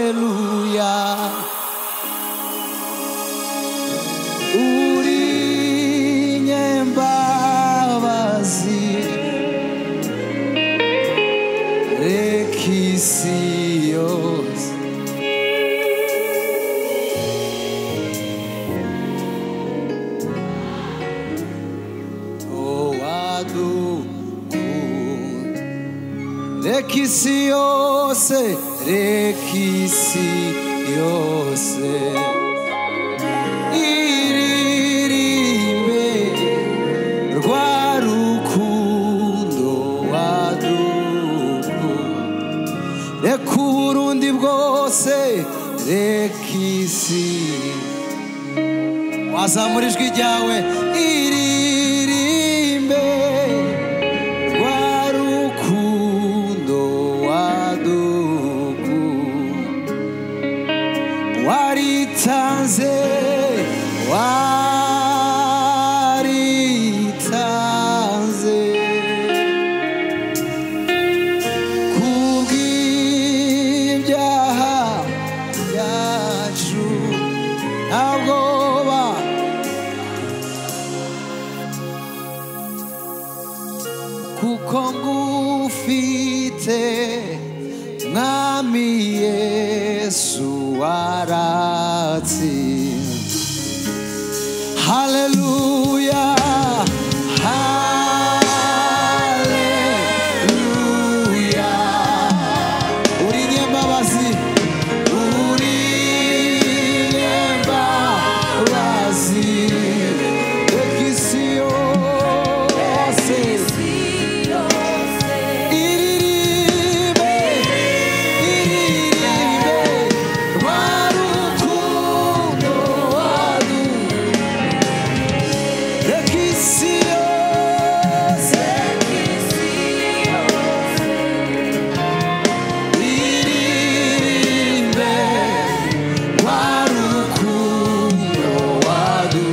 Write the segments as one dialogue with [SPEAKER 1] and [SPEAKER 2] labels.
[SPEAKER 1] Hallelujah. Uri nyembabazi rekisios oadu rekisiose rekisiose iririmbe rwarukundo waduku reka uburundi bwose rekisi wazamura ijwi ryawe iririmbe rwarukundo waduku waritanze waritanze kubw'ibyaha byacu nta bwoba kuko ngufite mwami Yesu waratsinze. Hallelujah, hallelujah. Uri nyembabazi, uri nyembabazi, rekisiose, iririmbe, iririmbe, rwarukundo wadu, rekisiose, iririmbe, rwarukundo wadu.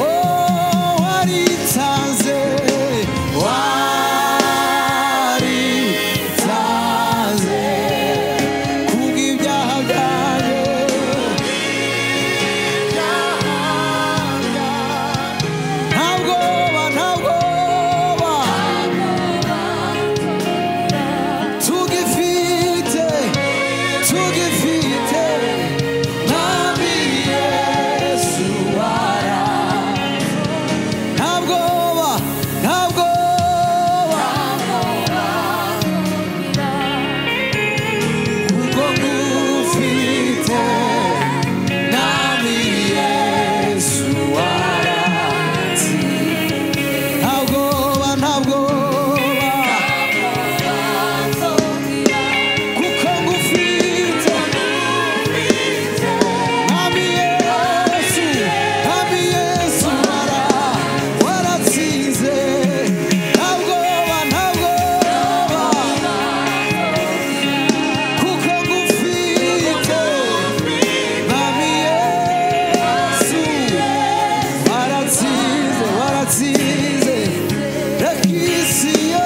[SPEAKER 1] Oh, waritanze, waritanze, kubw'ibyaha byanjye. Nta bwoba, nta bwoba, tugifite, tugifite, mwami Yesu nta bwoba, nta bwoba, kuko ngufite mwami Yesu waratsinze. Nta bwoba, nta bwoba, kuko ngufite mwami Yesu, mwami Yesu waratsinze. Nta bwoba, nta bwoba, kuko ngufite mwami Yesu waratsinze, waratsinze, rekisiose,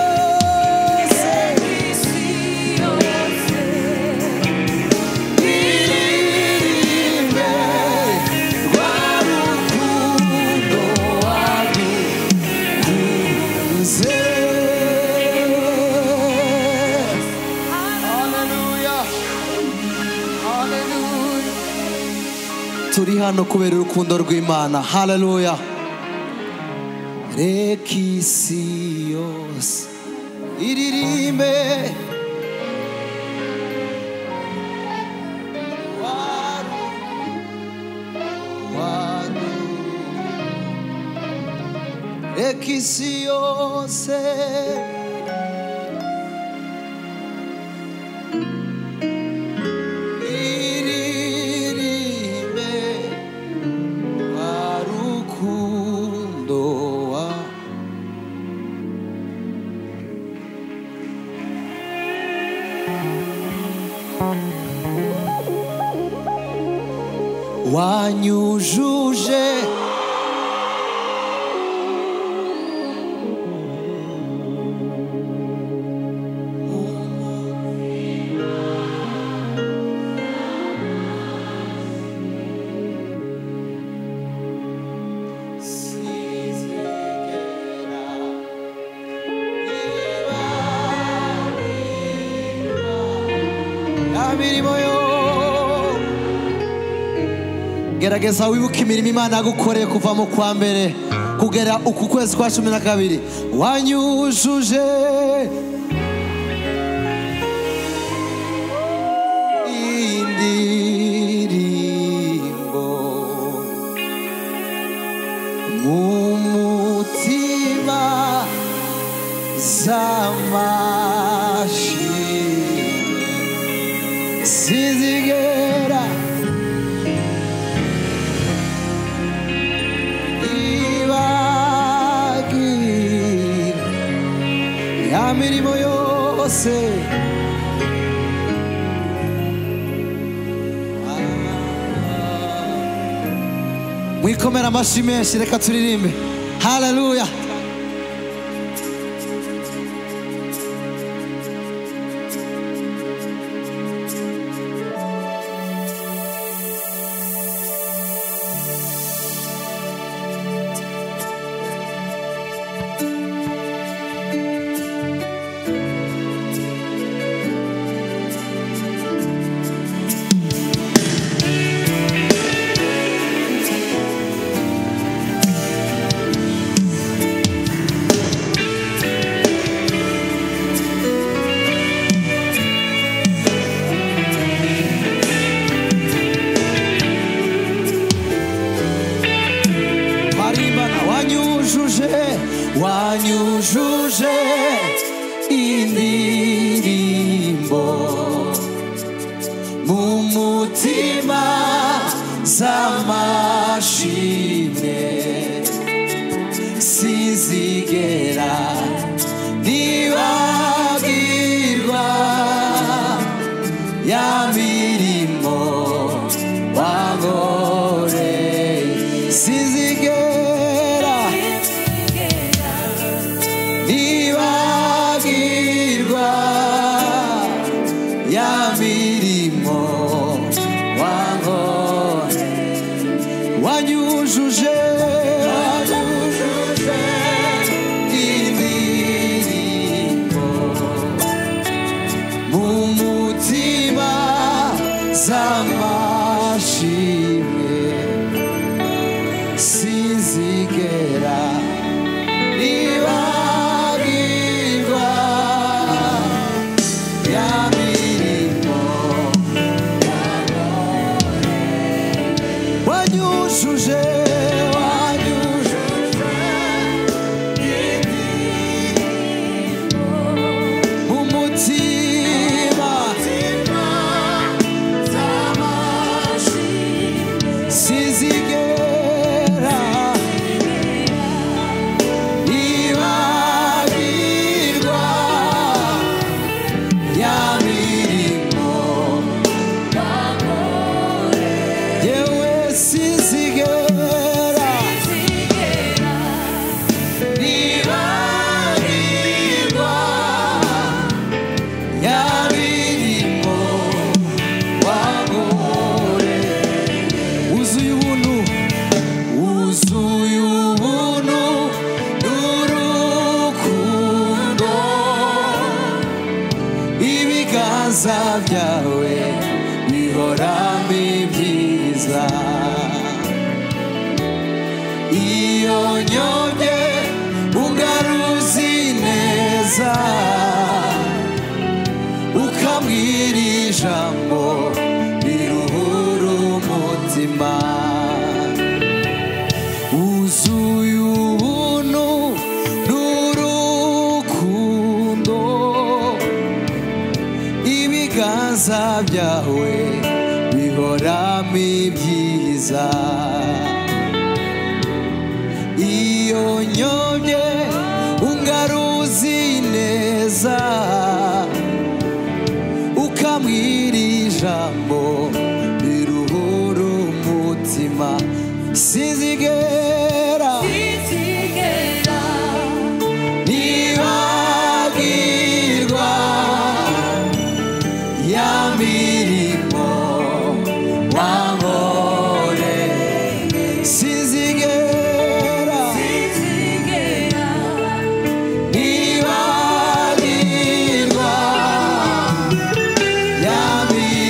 [SPEAKER 1] iririmbe, rwarukundo wadukunze. Hallelujah, hallelujah. Turi hano kubera urukundo rw'Imana. Hallelujah. Rekisios, iririmbe, wadu, wadu, rekisiose, iririmbe, rwarukundo wanyujuje mirimo yo gerageza wibuke imirimo Imana yagukoreye kuva mu kwa mbere kugera uku kwezi kwa 12 wanyujuje indirimbo mu mutima z'amashyi sizigera mirimo yose mwikomera amashyi menshi reka turirimbe haleluya wanyujuje indirimbo mu mutima z'amashimwe sizigera nibagirwa ya mirimo wankoreye sizigera nibagirwa ya mirimo wankoreye wanyujuje indirimbo mu mutima z'amashimwe sizigera nibagirwa ya mirimo wanyujuje mu mutima sizigera nibagirwa ya mirimo yewe sizigera nibagirwa ya mirimo wankoreye wuzuye ubuntu n'urukundo ibiganza byawe bihoramo ibyiza iyo nyobye ungaruzi neza ukambwira ijambo riruhura umutima wuzuye ubuntu n'urukundo ibiganza byawe bihoramo ibyiza iyo nyobye ungaruzi neza ukambwira ijambo riruhura umutima sizigera nibagirwa ya mirimo wankoreye sizigera nibagirwa ya mirimo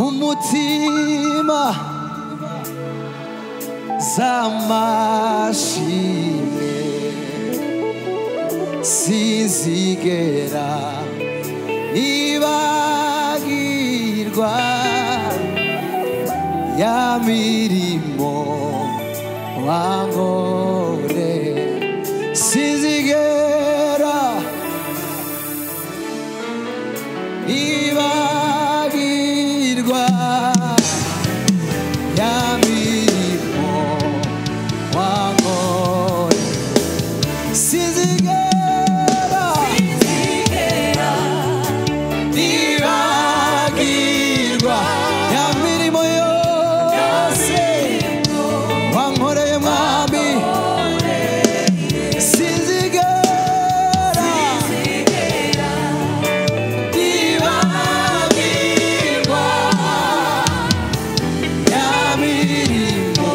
[SPEAKER 1] umutima z'amashimwe sinzigera nibagirwa ya mirimo wangore sinzigera nibagirwa ya mirimo wangore sinzigera nibagirwa ya mirimo yose wankoreye mwami sinzigera nibagirwa ya mirimo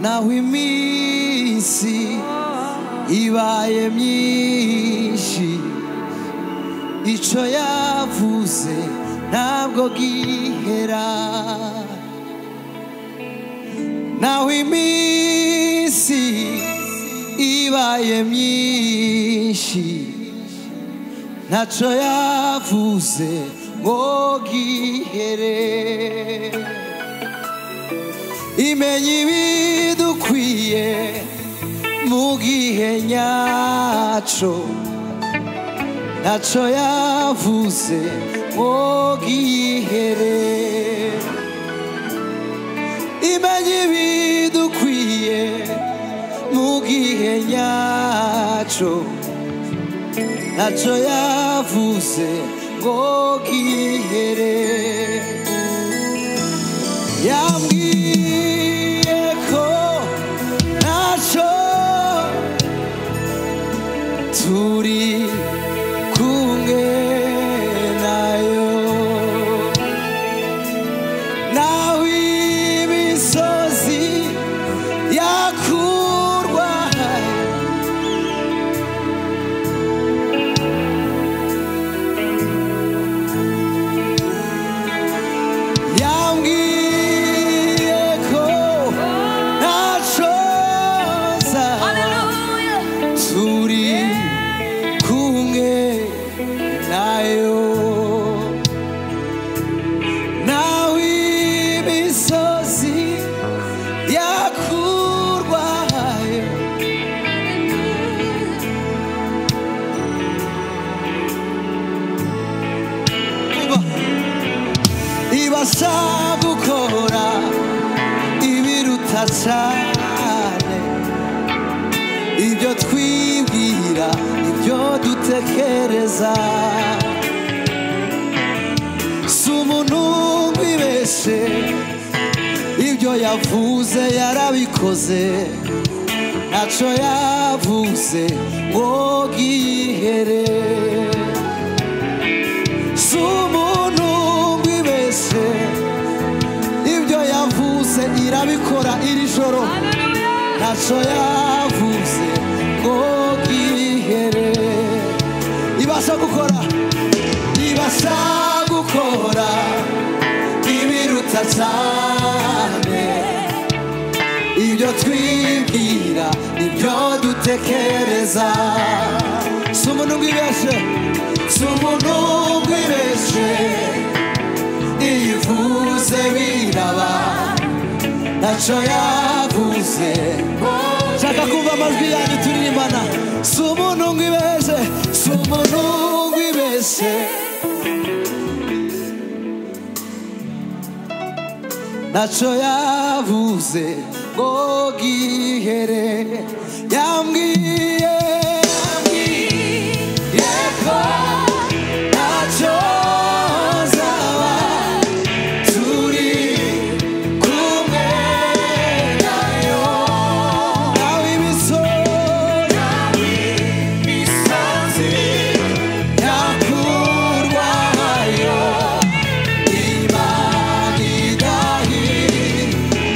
[SPEAKER 1] naho iminsi ibaye myinshi ico yavuze ntabwo gihera naho iminsi ibaye myinshi ntaco yavuze ngo gihere imenya ibidukwiye mu gihe nyaco ntaco yavuze ngo gihere imenya ibidukwiye mu gihe nyaco ntaco yavuze ngo gihere yambwiye ko ntaco turi kumwe nayo naho imisozi yakurwa yambwiye ko ntaco turi kumwe nayo naho imisozi yakurwayo ibasha gukora ibiruta cane ibyo twibwira ibyo dutekereza si umuntu wibeshe ibyo yavuze yarabikoze ntaco yavuze ngo gihere si umuntu wibeshe ibyo yavuze irabikora iri joro ntaco yavuze ngo gihere ibasha gukora ibiruta cane ibyo twibwira ibyo dutekereza si umuntu wibeshe si umuntu wibeshe iyivuze biraba ntaco yavuze shaka kumva amajwi yanyu turirimbana si umuntu wibeshe si umuntu wibeshe ntaco yavuze ngo gihere yambwiye ko ntaco zaba turi kumwe nayo naho imisozi yakurwayo imana idahira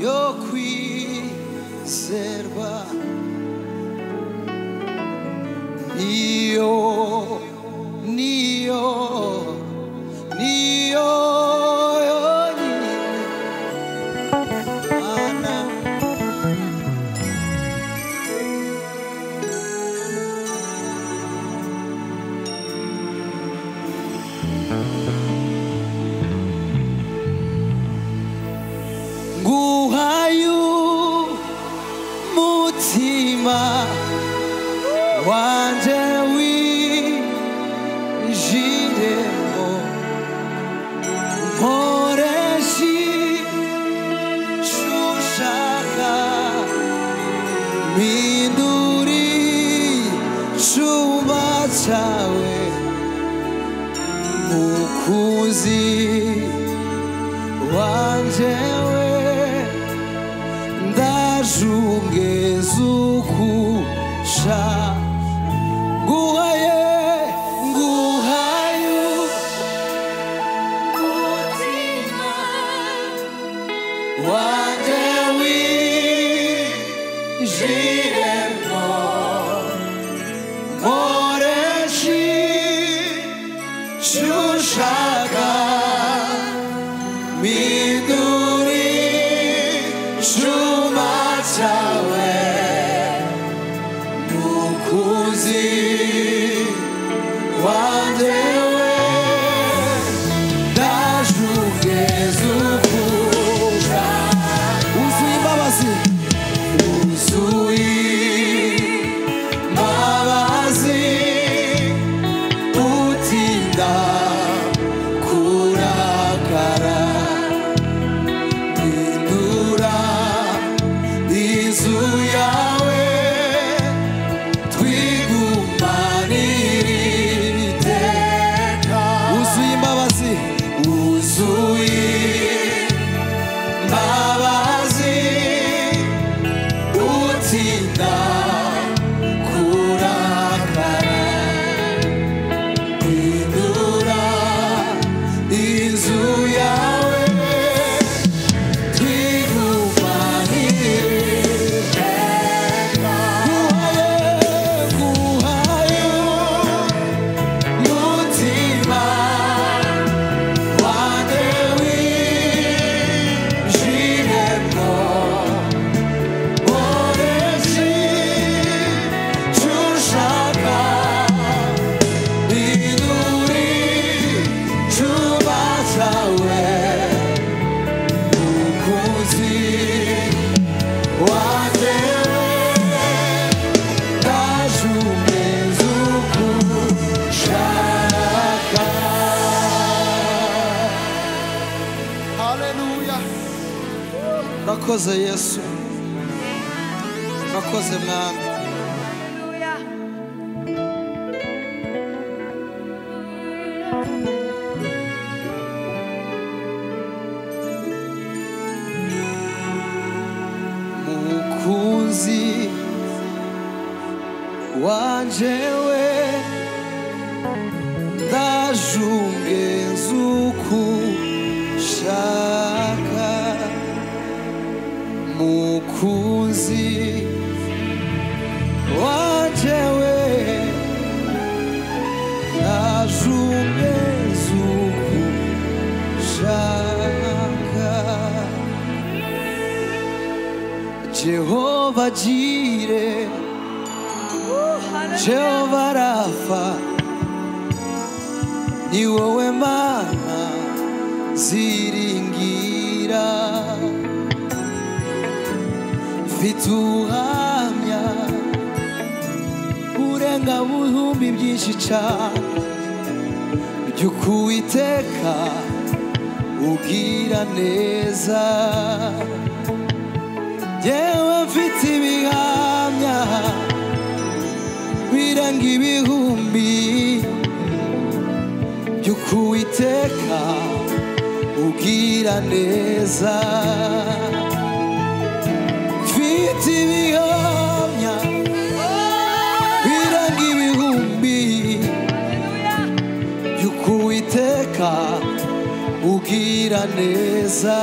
[SPEAKER 1] yo kwizerwa niyo yonyine Mana nguhaye umutima wanje winjiremo nkoreshe icyo ushaka mpindure icyumba cyawe mukunzi wanje we ndajungeza ukusha nguhaye umutima wanje winjiremo nkoreshe icyo ushaka mpindure icyumba cyawe mukunzi wanje we ndajungeza ukusha wuzuye imbabazi utinda kurakara mpindura inzu yawe twigumanire iteka wuzuye imbabazi utinda kurakara mpindura inzu yawe twigumanire iteka nguhaye umutima wanje winjiremo nkoreshe icyo ushaka mpindure icyumba cyawe mukunzi wanje ndajungeza ugushaka. Haleluya. Urakoze Yesu, urakoze Mwami. Mukunzi wanje we ndajungeza ugushaka mukunzi wanje we ndajungeza ugushaka Jehova Jire Jehova Rafa ni wowe Mana ziringira mfite ubuhamya burenga buhumbi byinshi cyane by'uko Uwiteka ugira neza yewe mfite ibihamya birenga ibihumbi by'uko Uwiteka ugira neza mfite ibihamya birenga ibihumbi by'uko Uwiteka ugira neza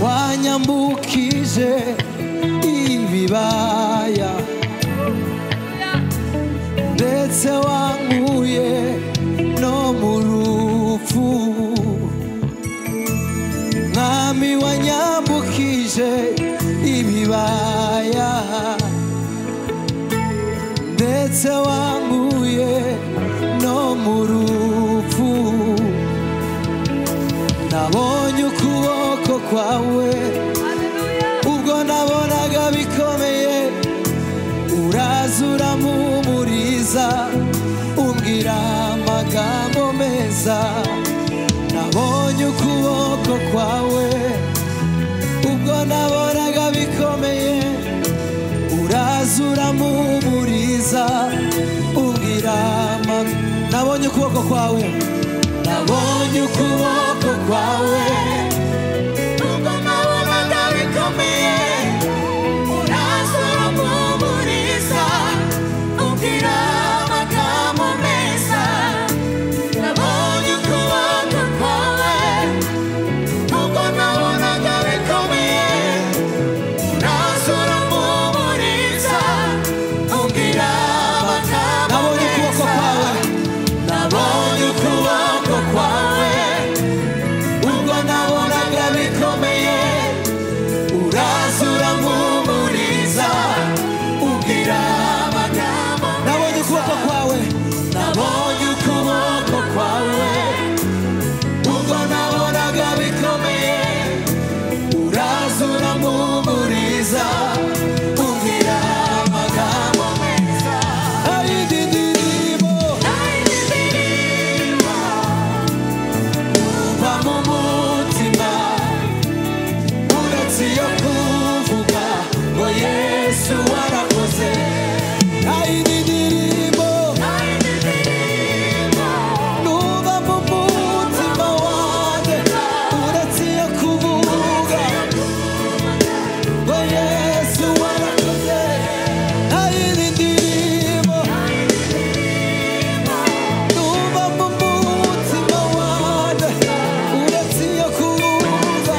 [SPEAKER 1] wanyambukije ibibaya ndetse wankuye no mu rupfu mwami wanyambukije ibibaya ndetse wankuye no mu rupfu nabonye ukuboko kwawe ubwo nabonaga bikomeye uraza urampumuriza umbwira amagambo meza nabonye ukuboko kwawe ubwo nabonaga bikomeye uraza urampumuriza umbwira nabonye ukuboko kwawe nabonye ukuboko kwawe ubwo nabonaga bikomeye uraza urampumuriza umbwira amagambo meza nabonye ukuboko kwawe ubwo nabonaga bikomeye uraza urampumuriza umbwira amagambo meza nabonye ukuboko kwawe ubwo nabonaga bikomeye uraza urampumuriza umbwira amagambo nabonye ukuboko kwawe nabonye ukuboko kwawe ubwo nabonaga bikomeye uraza urampumuriza umbwira amagambo meza ayindi ndirimbo uva mu mutima uretse iyo kuvuga ngo Yesu warakoze ayindi ndirimbo nuva mu mutima wanjye uretse iyo kuvuga ngo Yesu warakoze ayindi ndirimbo nuva mu mutima wanjye uretse iyo kuvuga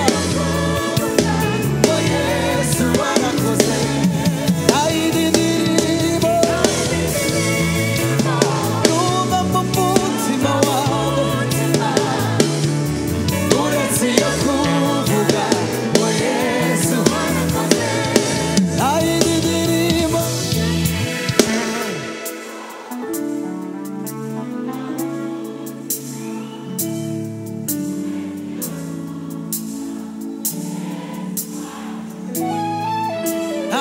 [SPEAKER 1] ngo Yesu warakoze ayindi ndirimbo nuva mu mutima wanjye uretse iyo kuvuga ngo Yesu warakoze ayindi ndirimbo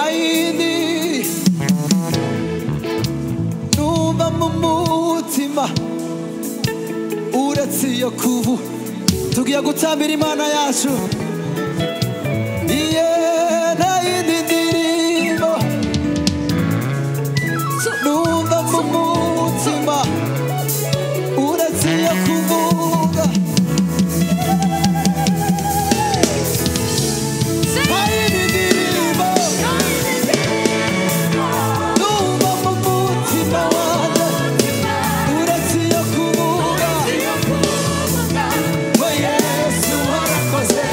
[SPEAKER 1] ayindi numva mu mutima uretse iyo kuvu tugiye gutambira Imana yacu iye n'ayindi ndirimbo numva mu mutima uretse iyo kuvuga ayindi ndirimbo numva mu mutima wanjye uretse iyo kuvuga ngo Yesu warakoze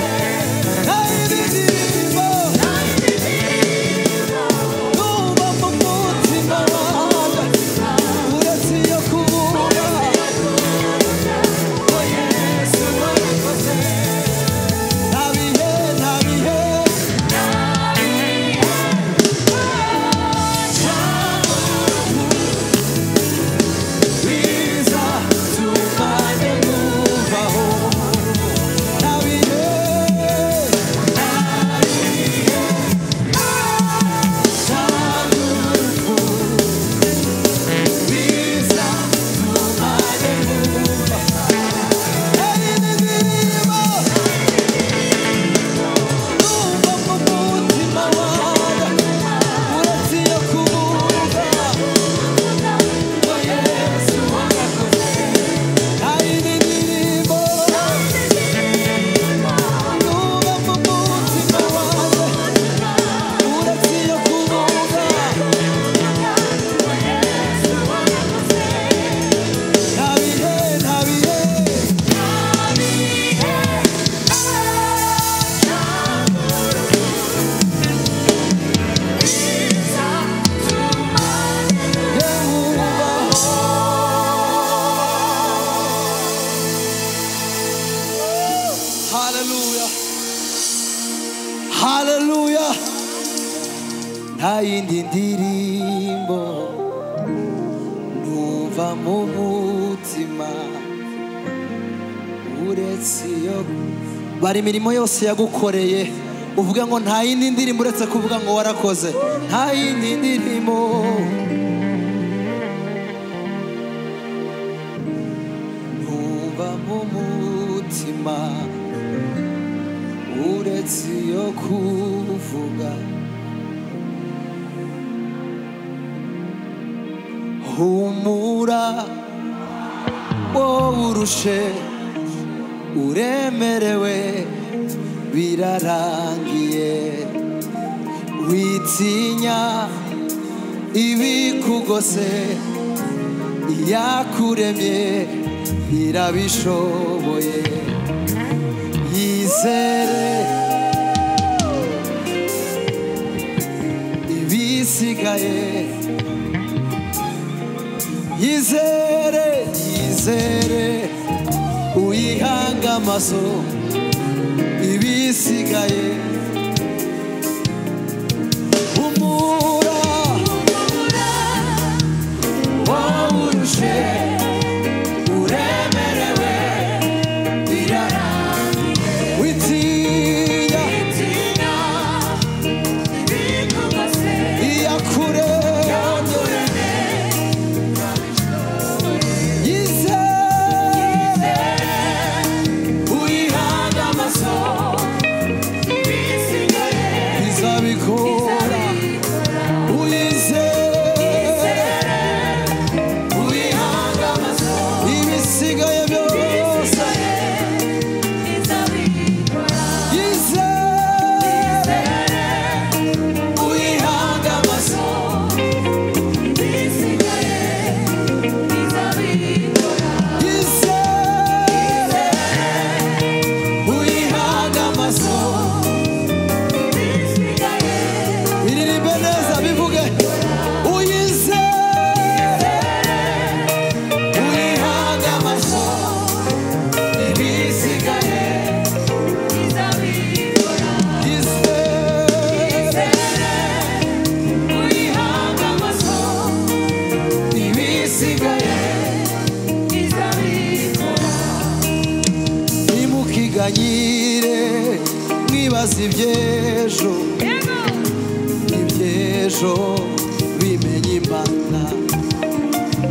[SPEAKER 1] haleluya. Nta yindi ndirimbo numva mu mutima uretse iyo. Bari imirimo yose yagukoreye uvuga ngo nta yindi ndirimbo uretse kuvuga ngo warakoze. Nta yindi ndirimbo numva mu mutima uretse iyo kuvuga. Humura wowe urushe uremerewe birarangiye. Witinya ibikugose iyakuremye irabishoboye. Yizere ibisigaye. Yizere, yizere uyihanga amaso ibisigaye. Humura wowe urushe uremerewe birarangiye. Witinya ibikugose iyakuremye. Mwibaza iby'ejo, iby'ejo bimenye Imana.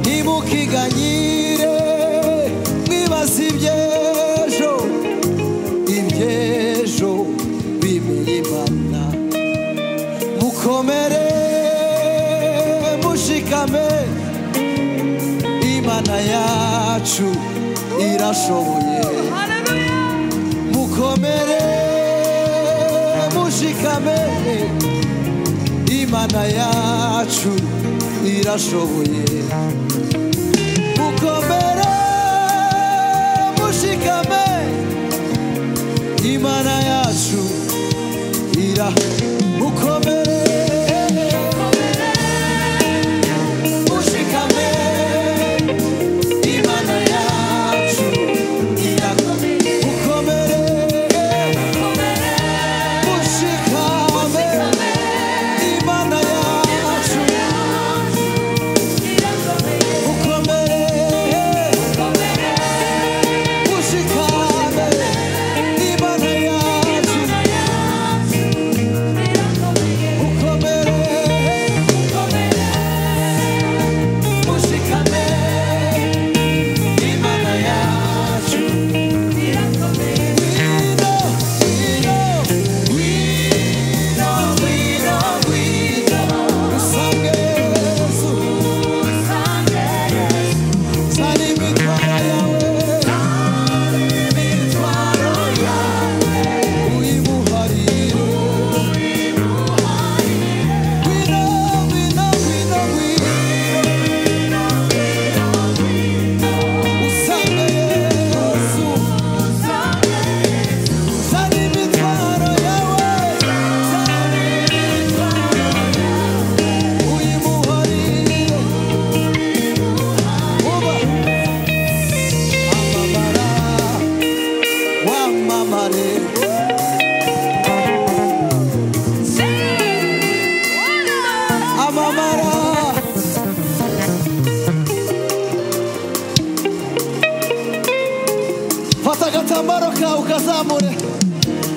[SPEAKER 1] Ntimukiganyire mwibaza iby'ejo, iby'ejo bimenye Imana. Mukomere mushikame, Imana yacu irashoboye. Mukomere mushikame, Imana yacu irashoboye. Mukomere mushikame, Imana yacu mukomere mushikame, Imana yacu mukomere mushikame, Imana yacu mukomere mushikame, Imana yacu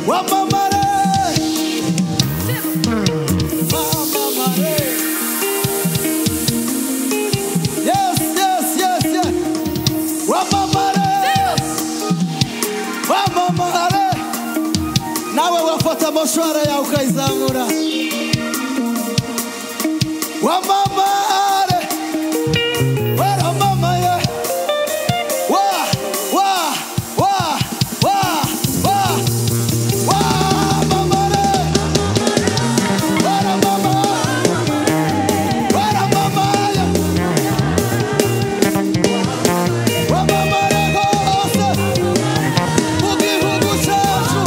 [SPEAKER 1] wamamare wamamare yes yes yes yes wamamare wamamare nawe wafata moshwara yawe ukayizamura wamamare waramamaye wa wa wa wa wa wamamare waramamaye waramamaye wamamare hose mu gihugu cyacu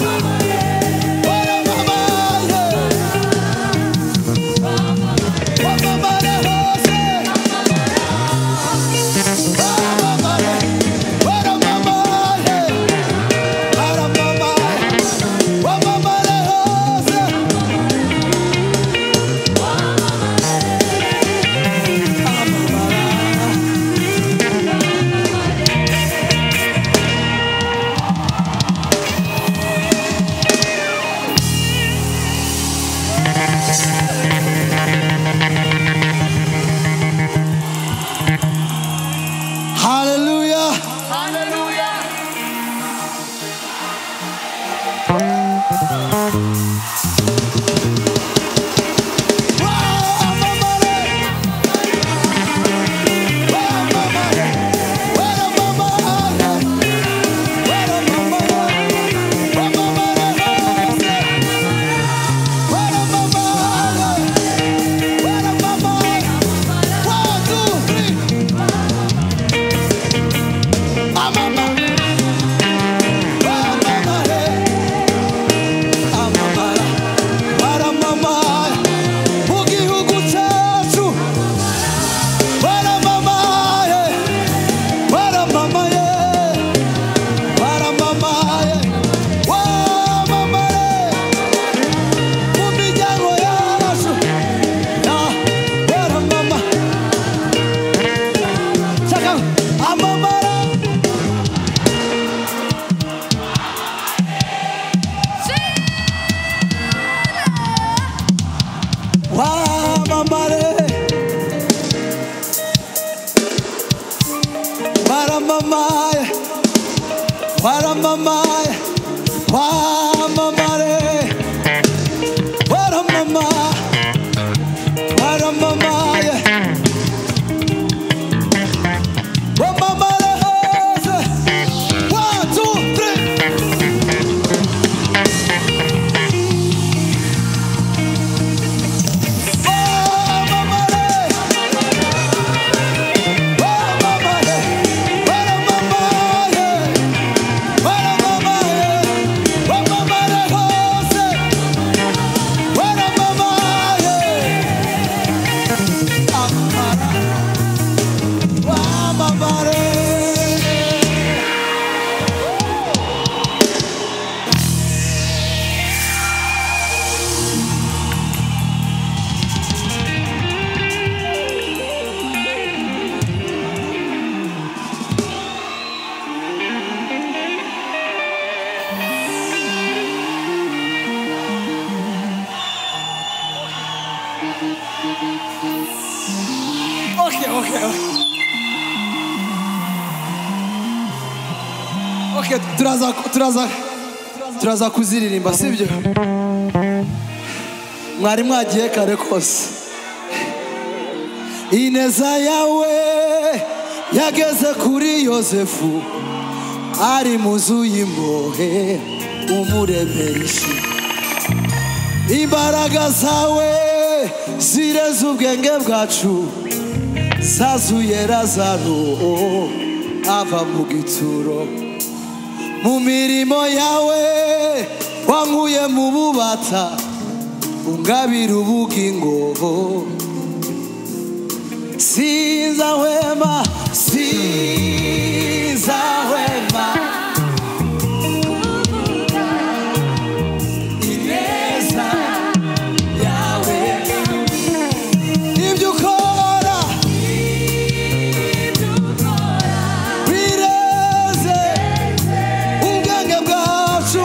[SPEAKER 1] waramamaye wamamare hose wamamare waramamaye waramamaye wamamare hose Hallelujah. Okay, turaza kuziririmba sibyo? Mwari mwagiye kare kose. Ineza yawe yageze kuri Yosefu ari muzu y'imbohe umuremeshi. Imbaraga zawe zireze ubwenge bwacu zazuye Lazaro ava mu gituro. Mu mirimo yawe wankuye mu bubata ungabira ubugingo. Sinzahwema ineza yawe. Ibyo ukora bireze ubwenge bwacu.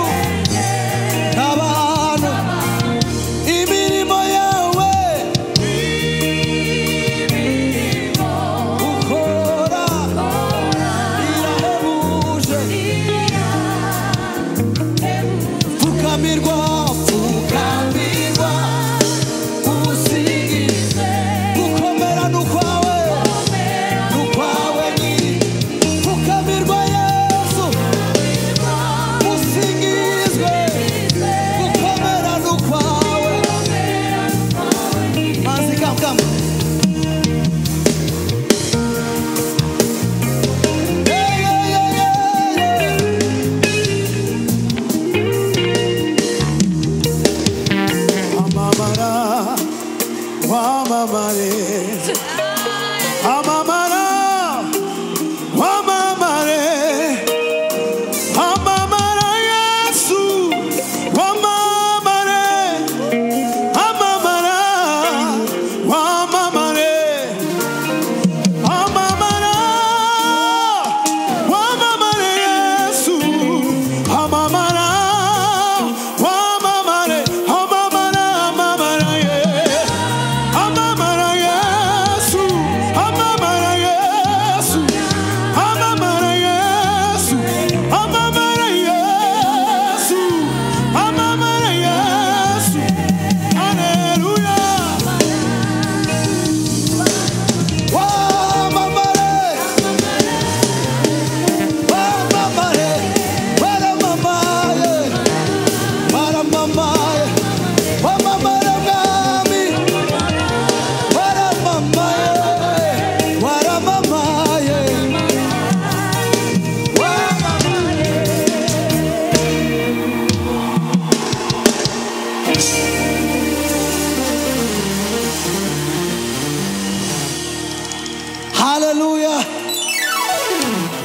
[SPEAKER 1] Hallelujah.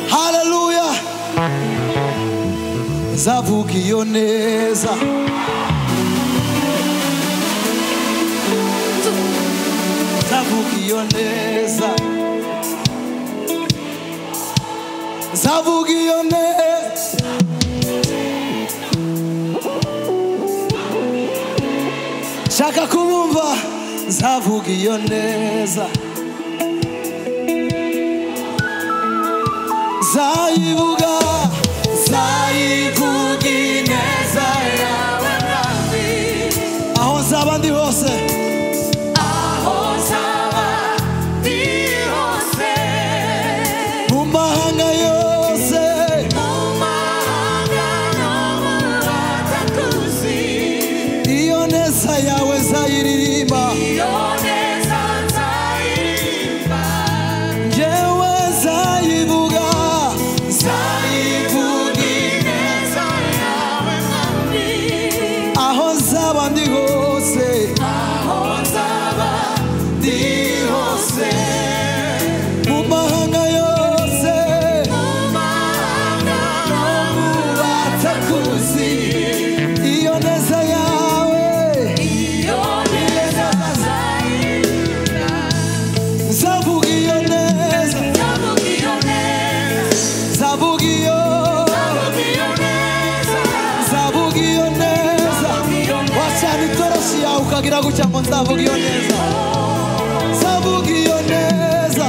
[SPEAKER 1] Hallelujah. Zavuga iyo neza. Zavuga iyo neza. Zavuga iyo neza. Shaka kubumva. Zavuga iyo neza. Zayivuga, zayivuga ineza yawe mwami. Aho nzaba ndi hose, aho nzaba ndi hose, mu mahanga yose, mu mahanga no mu batakuzi. Iyo neza yawe zayiririmba, iyo neza nzayiririmba. Jewe zayivuga, zayivuga ineza yawe mwami. Aho nzaba ndi hose, aho nzaba ndi hose, mu mahanga yose, mu mahanga no mu batakuzi. Iyo neza yawe, iyo neza zayivuga. Zavuga iyo neza, zavuga iyo neza, zavuga iyo, zavuga iyo neza. Wacana itoroshi yawe ukagira gutya ngo nzavuga iyo neza. Zavuga iyo neza,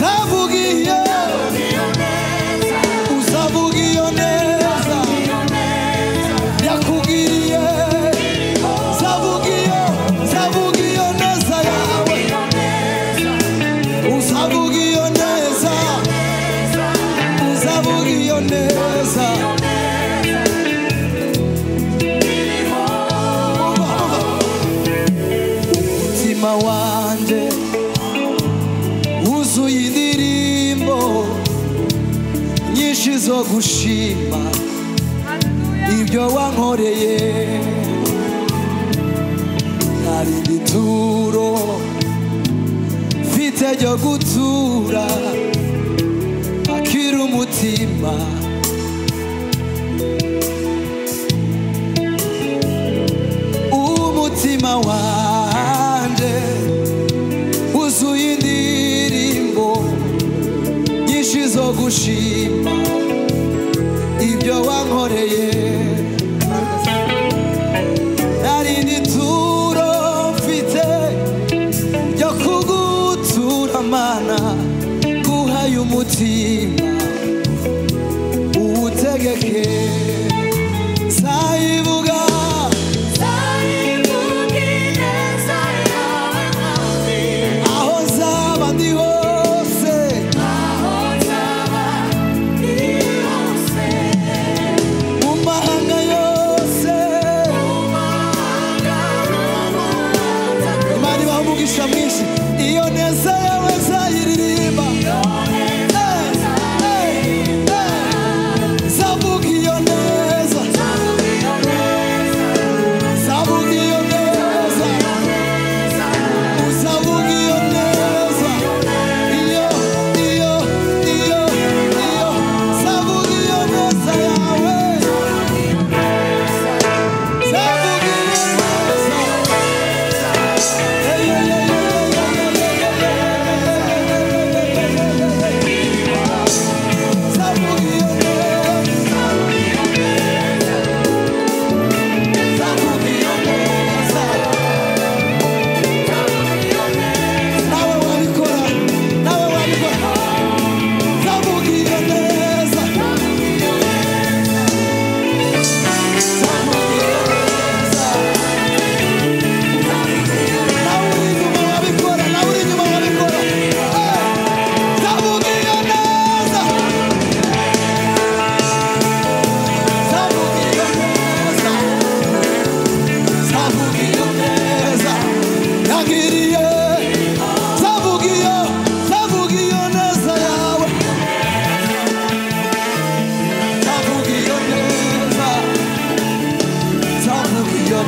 [SPEAKER 1] zavuga iyo, uzavuga iyo neza yakugiriye. Zavuga iyo, zavuga iyo neza yawe, uzavuga iyo neza, uzavuga iyo neza. Umutima wanje wuzuye indirimbo nyinshi zo gushima ibyo wankoreye. Narindi turo mfite ryo gutura, akira umutima. Umutima wanje wuzuye indirimbo nyinshi zo gushima ibyo wankoreye. Narindi turo mfite ryo kugutura mana, guhaye umutima uwutegeke.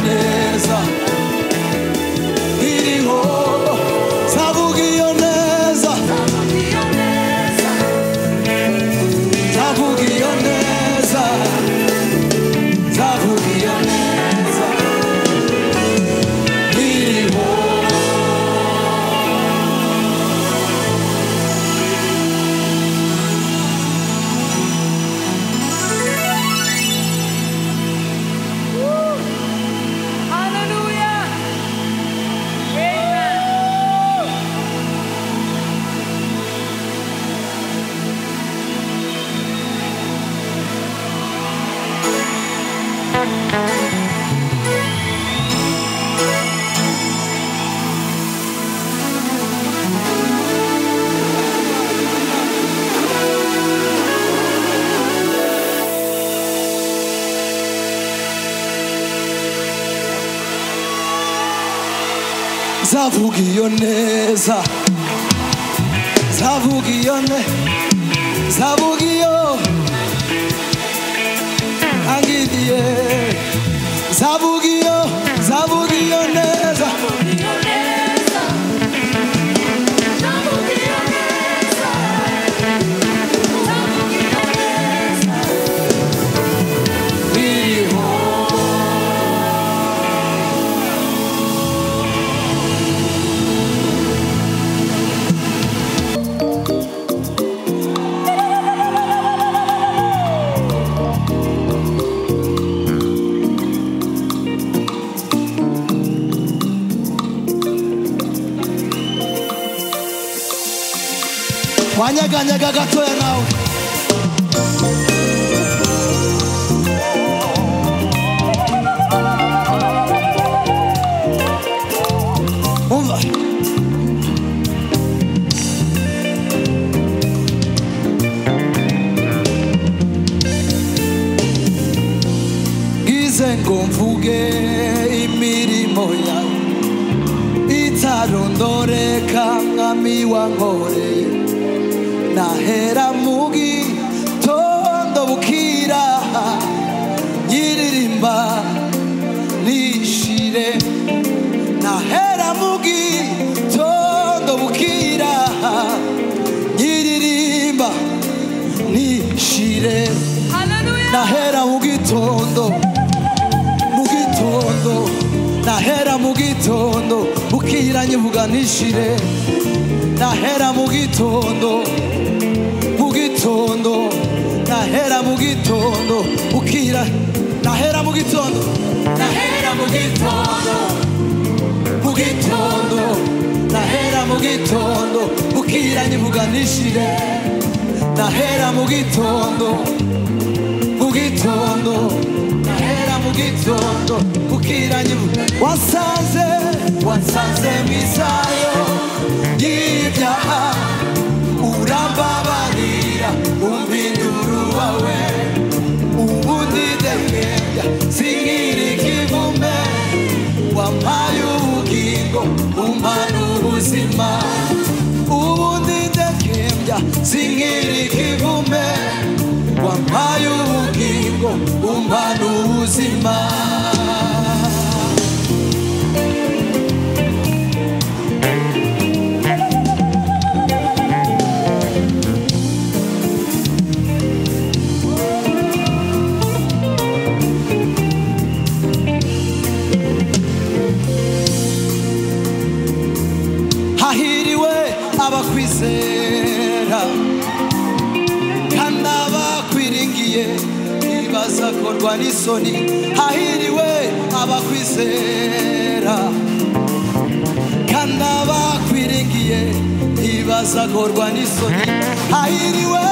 [SPEAKER 1] neza iriho zavuga iyo neza zavuga iyo neza zavuga iyo neza iriho zavuga iyo neza zavuga iyo zavuga iyo angidiye zavuga iyo neza wanyaganyaga gatoya nawe umva gize ngo mvuge imirimo yawe itarondoreka mwami wankoreye nahera mu gitondo bukira nyiririmba nishire nahera mu gitondo bukira nyiririmba nishire nahera mu gitondo nahera mu gitondo bukira nyivuga nishire nahera mu gitondo nahera mu gitondo bukira nahera mu gitondo nahera mu gitondo bukira nyivuga nishire nahera mu gitondo nahera mu gitondo bukira nyivuga wansanze mwizayo y'ibyaha urambabarira umpindura uwawe ubundi ndekenya sinkiri ikivume wampaye ubugingo umpana ubuzima ubundi ndekenya sinkiri ikivume wampaye ubugingo umpana ubuzima abakwizera kandi abakwiringiye ntibazakorwa n'isoni hahiriwe abakwizera kandi abakwiringiye ntibazakorwa n'isoni hahiriwe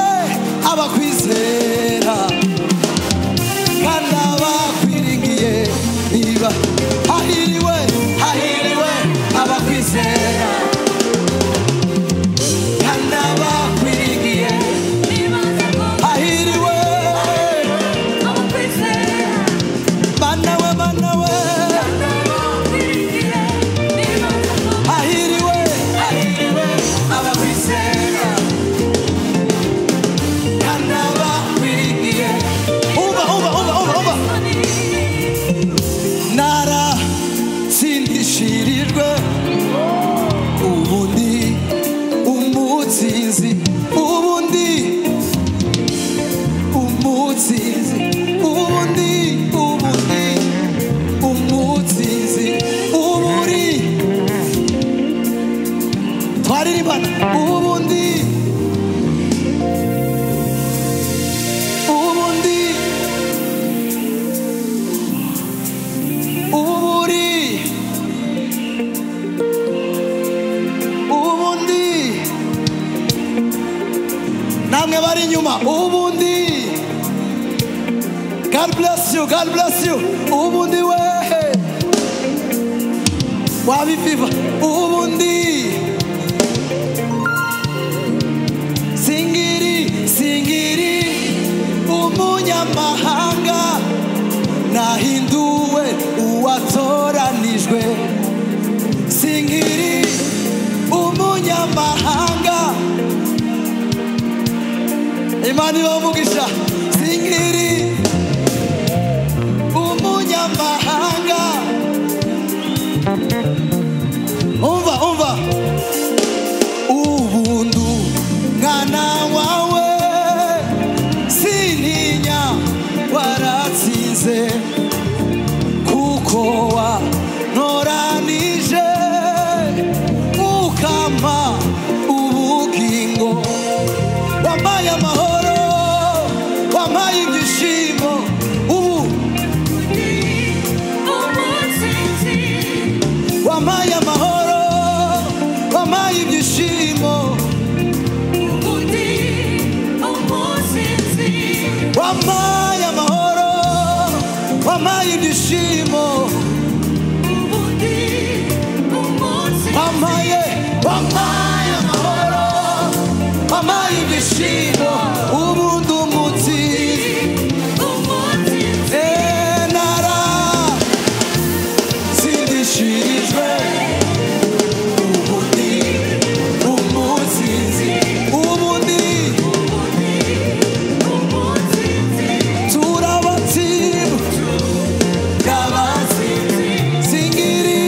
[SPEAKER 1] abakwizera kandi abakwiringiye hahiriwe abakwizera Nara umva ubundi. God bless you, God bless you. Ubundi we wabiviva ubundi. Singiri singiri umunyamahanga nahinduwe uwatoranijwe. Singiri umunyamahanga Imana ibamugisha. Singiri umunyamahanga. Umva umva ubundu mwana wawe sininya waratsinze kuko wantoranije ukama ubugingo. Wampaye amahoro wampaye ibyishimo ubu wampaye amahoro wampaye ibyishimo wampaye amahoro wampaye ibyishimo wampaye amahoro wampaye ibyishimo ubundi umutsi nara sindishirijwe ubundi umutsinzi ubundi turabatsinda kabatsinzi. Singiri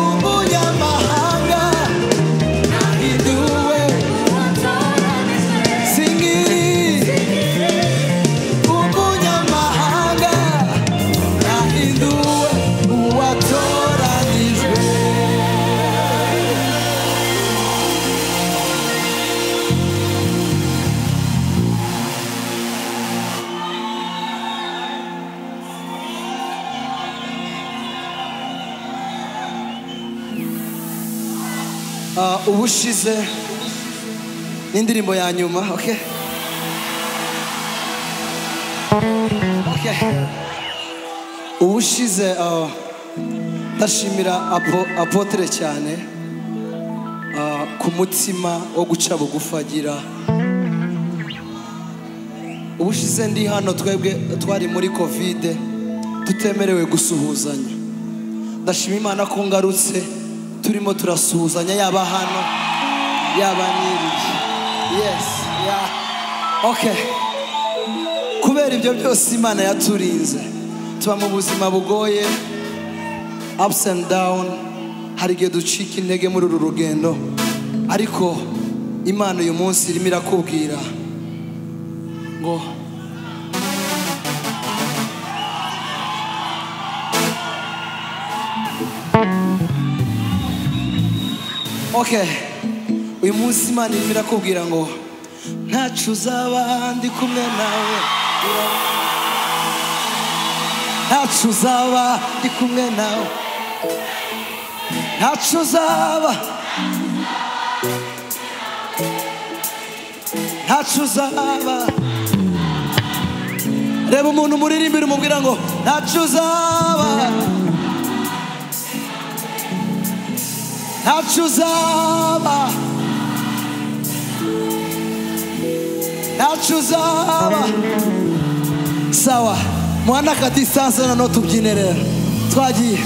[SPEAKER 1] umunyamahanga nahinduwe. Singiri umunyamahanga nahinduwe uwatoranijwe. Ubushize n'indirimbo ya nyuma. Okay, okay. Ubushize ndashimira Apotre cyane ku mutima wo guca bugufi agira. Ubushize ndi hano twebwe twari muri Covid tutemerewe gusuhuzanya. Ndashima Imana ko ngarutse turimo turasuhuzanya yaba hano yaba niriye. Yes, yeah. Okay. Kubera ibyo byose Imana yaturinze tuba mu buzima bugoye, ups and down, hari igihe ducika intege muri uru rugendo, ariko Imana uyu munsi irimo irakubwira ngo okay, uyu munsi Imana irimo irakubwira ngo ntacu uzaba ndi kumwe nawe. Ntacu uzaba ndi kumwe nawe. Ntacu uzaba. Ntacu uzaba. Reba umuntu muririmbira umubwira ngo ntacu uzaba. Ntacu uzaba. Ntacu uzaba. Sawa, mwana ka distance na no tubyine rero. Twagiye.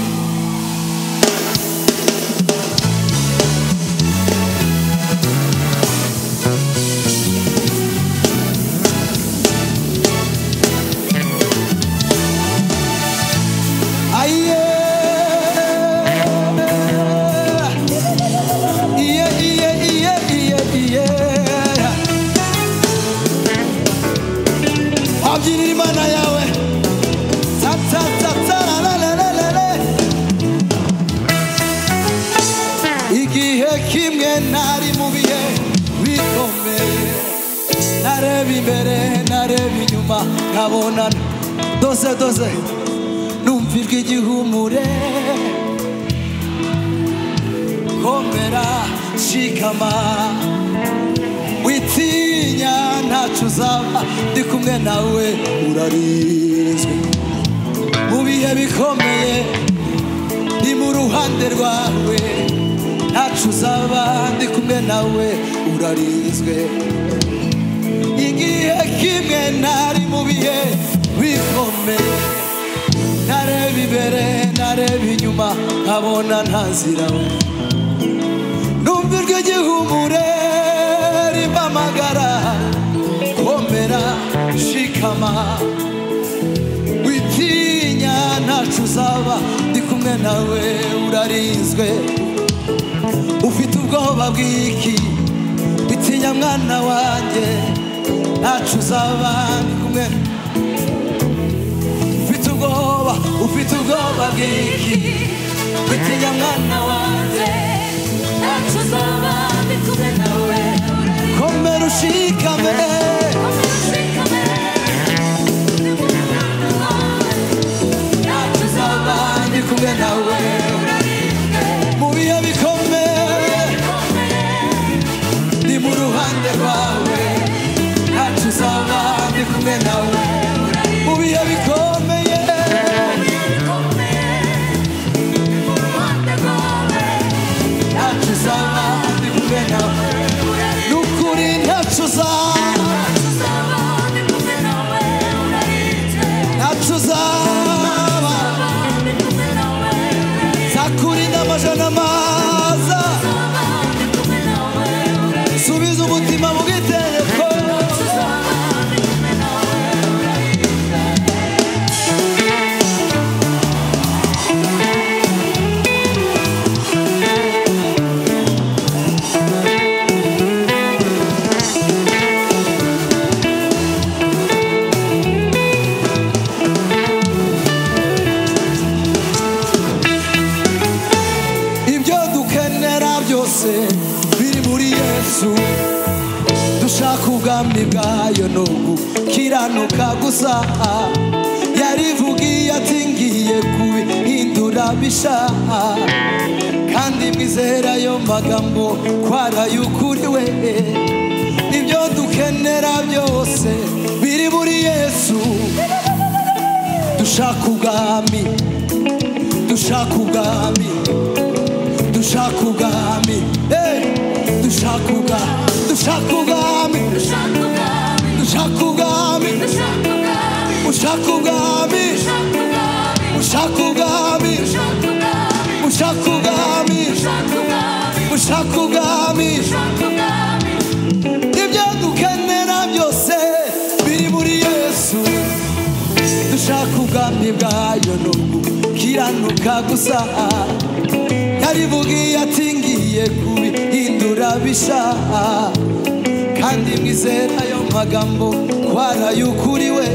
[SPEAKER 1] Wabyinira Imana yawe. Ta ta ta ta la la la la la. Igihe kimwe nari mu bihe bikomeye, nareba imbere nareba inyuma nkabona doze numva ijwi ry'ihumure. Komera shikama witinya ntacyo uzaba ndi kumwe nawe urarinzwe mu bihe bikomeye ndi mu ruhande rwawe ntacyo uzaba ndi kumwe nawe urarinzwe igihe kimwe nari mu bihe bikomeye nareba imbere nareba inyuma nkabona nta nzira numva iryo gihumure rimpamagara komera shikama witinya ntacyo uzaba ndi kumwe nawe urarinzwe ufite ubwoba bw'iki witinya mwana wanjye ntacyo uzaba ndi kumwe ufite ubwoba bw'iki witinya mwana wanjye ntacyo uzaba ndi kumwe nawe komera ushikame ntacyo uzaba ndi kumwe nawe mu bihe bikomeye ndi mu ruhande rwawe ntacyo uzaba ndi kumwe nawe mu bihe bikomeye ntacyo uzaba ndi kumwe nawe n'ukuri ntacyo uzaba ntacyo uzaba nzakurinda amajana maza subiza umutima mu gitereko biri muri Yesu dushaka ubwami bwayo no gukiranuka gusa yarivugiye ati ngiye kubihindura bisha kandi mwizera ayo magambo kwaraye ukuri we ibyo dukenera byose biri muri Yesu dushaka ubwami dushaka ubwami dushaka ubwami dushaka ubwami dushaka ubwami dushaka ubwami ushaka ubwami ushaka ubwami ushaka ubwami ushaka ubwami ibyo dukenera byose biri muri Yesu dushaka ubwami bwayo no gukiranuka gusa yarivugiye ati ngiye kubihindura bisha kandi mwizera ayo magambo kwaraye ukuri we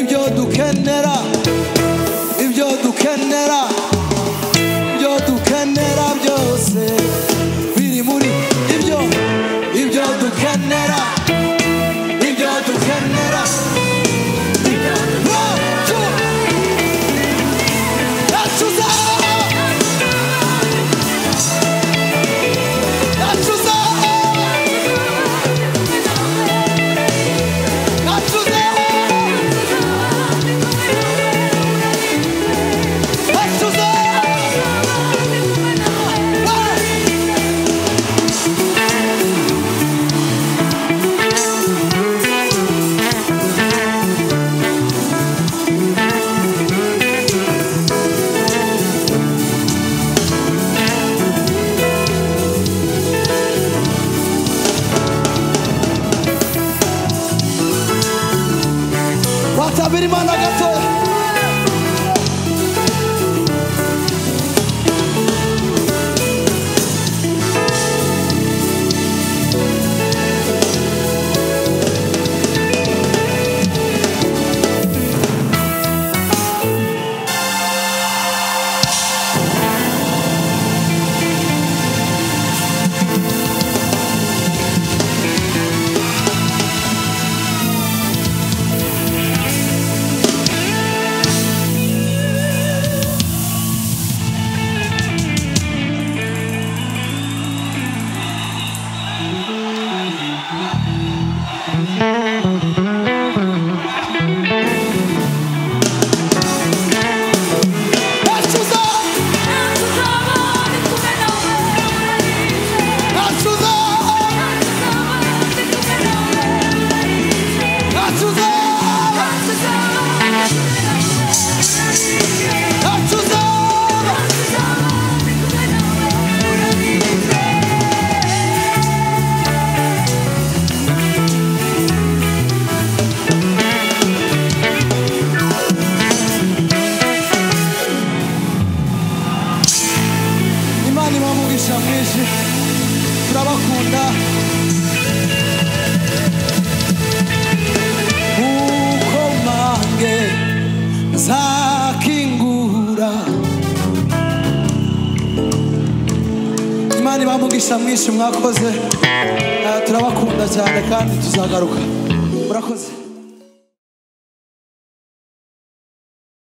[SPEAKER 1] ibyo dukenera ibyo dukenera ibyo dukenera byose biri muri ibyo dukenera ibyo dukenera Imana gatoya umugisha mwinshi mwakoze turabakunda cyane kandi tuzagaruka murakoze